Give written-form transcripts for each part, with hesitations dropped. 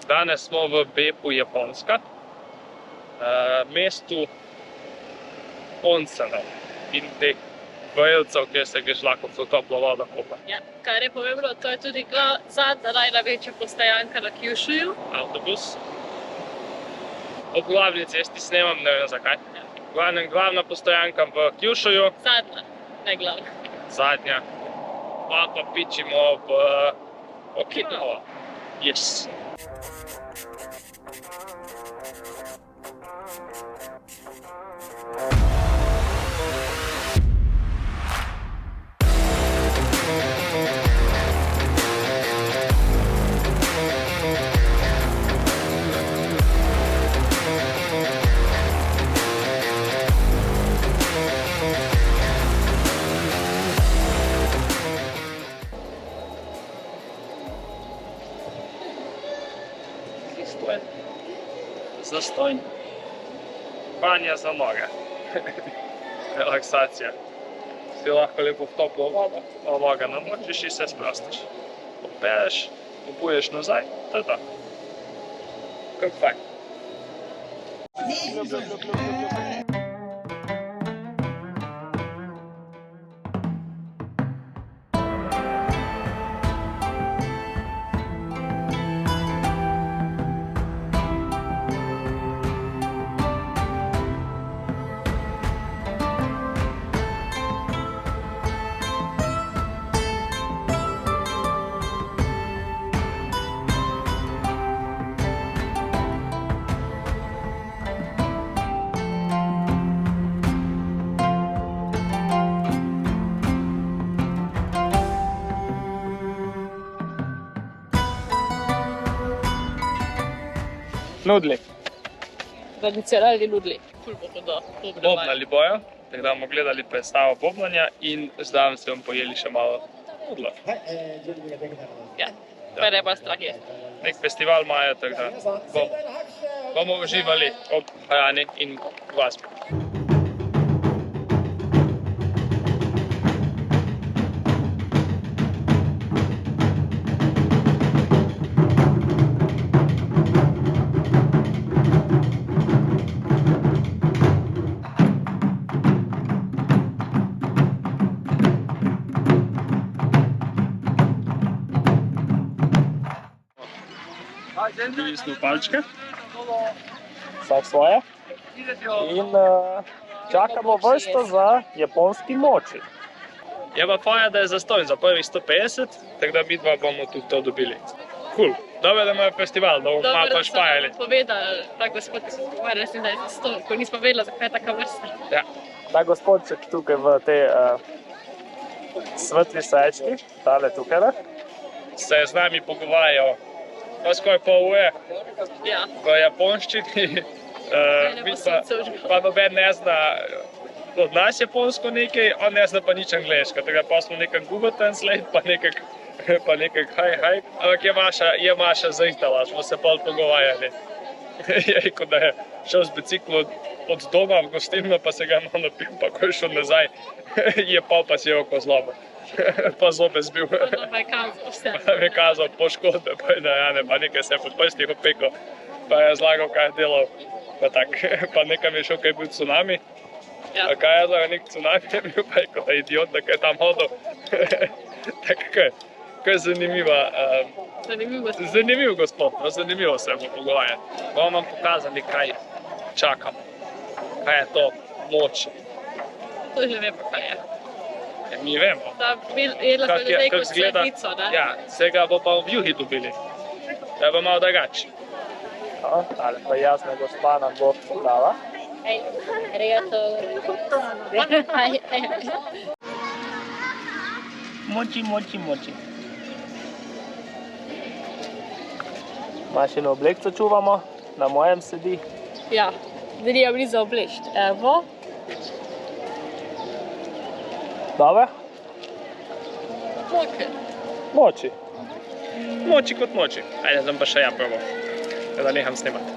Danes smo v Beppu, Japonska, mestu onsenov in teh vajelcev, kjer se greš lahko v toplo vodo kopati. Ja, kar je pomembno, to je tudi zadnja največja postajanka na Kyushuju. Avtobus. Ob glavni cesti snemam, ne vem zakaj. Glavna postajanka v Kyushuju. Zadnja, ne glavna. Zadnja. Pa pičimo v Okinawa. Yes. Zastonj. Banja za noge. Relaksacija. Si lahko lepo v toplo vodo, noga namočiš in se sprostiš. Popereš, obuješ nazaj, to je to. Kako fajn. Nudli. Tradicionalni nudli. Ful bo hudo. Bobnali bojo, tako da bomo gledali predstavo bobnanja in zdaj se bomo pojeli še malo nudlov. Ja, mene pa strah je. Nek festival imajo, tako da bomo uživali ob hrani in glasbi. Bili smo palčke, vsak svoje, in čakamo vrsto za japonski moči. Je pa fajn, da je zastonj za prvih 150, tako da mi dva bomo tudi to dobili. Cool. Dobro, da imajo festival, da bomo malo pa špajali. Dobro, da sem povedal, ta gospod, ki smo pogovarjali, da je zastonj, ko nismo vedeli, zakaj je taka vrsta. Ja, ta gospodček tukaj v tej svetli sečki, tale tukaj, se z nami pogovarjal skoraj pol ure v japonščini, pa noben ne zna od nas japonsko nekaj, on ne zna pa nič angleško, tako pa smo nekak Google Translate, pa nekak hi, ampak je Maša zaitala, smo se pol pogovarjali. Je rekel, da je šel z biciklom od doma v gostilno, pa se ga je malo napil, pa ko je šel nazaj, je pol pa si je oko zlobil. Pa zobe zbil. Pa je kazal vse. Pa nam je kazal poškodbe, pa je narane, pa nekaj se je pod prstih opekal, pa je razlagal, kaj je delal. Pa tak, pa nekam je šel, kaj je bil tsunami. Ja. A kaj je razlagal, nek tsunami je bil, pa je kot idiot, da je tam hodil. Tako kaj zanimiva. Zanimiv gospod, no zanimivo se bomo pogovarjati. Bomo vam pokazali, kaj čakamo. Kaj je to moč. To že vemo, kaj je. Ja, mi vemo. Da jedla smo že neko sledico, ne? Ja, vsega bo pa v juhi dobili. Da bo malo drugače. Tale pa jasna gospa nam bo podala. Hej, arigato. Moči. Mašino oblekco čuvamo, na mojem sedi. Ja, delijo mi za oblešč. Evo. Dobro? Moči. Moči kot moči. Ajde, zdaj pa še ja probam, da neham snemati.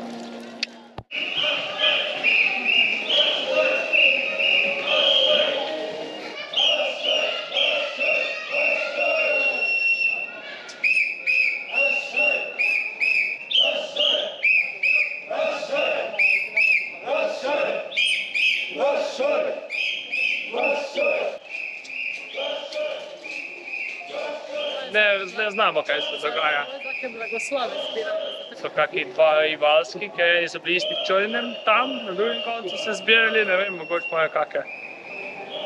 ne znamo, kaj se dogaja. Take blagoslove zbiramo. So kakšni dva rivalski, ki so bili isti čolnem tam, na drugem koncu se zbirali, ne vem, mogoče imajo kakšne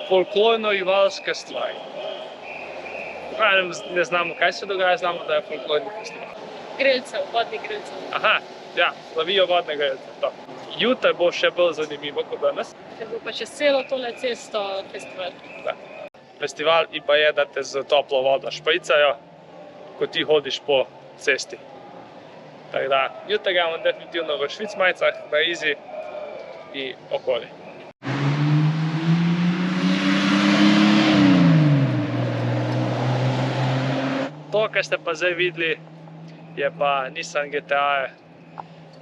folklorno-rivalske stvari. Ne znamo, kaj se dogaja, znamo, da je folklorni festival. Grelcev, vodnih grelcev. Aha, ja, slavijo vodne grelce, to. Jutri bo še bolj zanimivo kot danes. Če bo pa čez celo tole cesto festival. Da. Festival pa je, da te z toplo vodo špricajo, ko ti hodiš po cesti. Tako da, jutri gremo definitivno v švicmajcah, na Izi in okoli. To, kar ste pa zdaj videli, je pa Nissan GT-R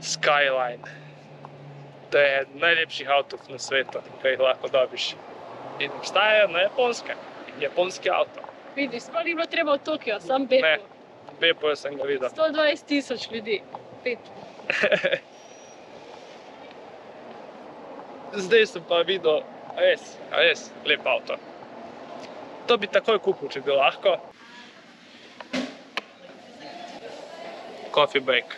Skyline. To je najlepših avtov na svetu, ki jih lahko dobiš. In obstajajo na Japonskem. Japonski avto. Vidiš, sploh ni bilo treba v Tokio, sam Beppu. Ne, Beppu sem ga videl. 120,000 ljudi. 5. Zdaj sem pa videl res lep avto. To bi takoj kupil, če bi lahko. Coffee break.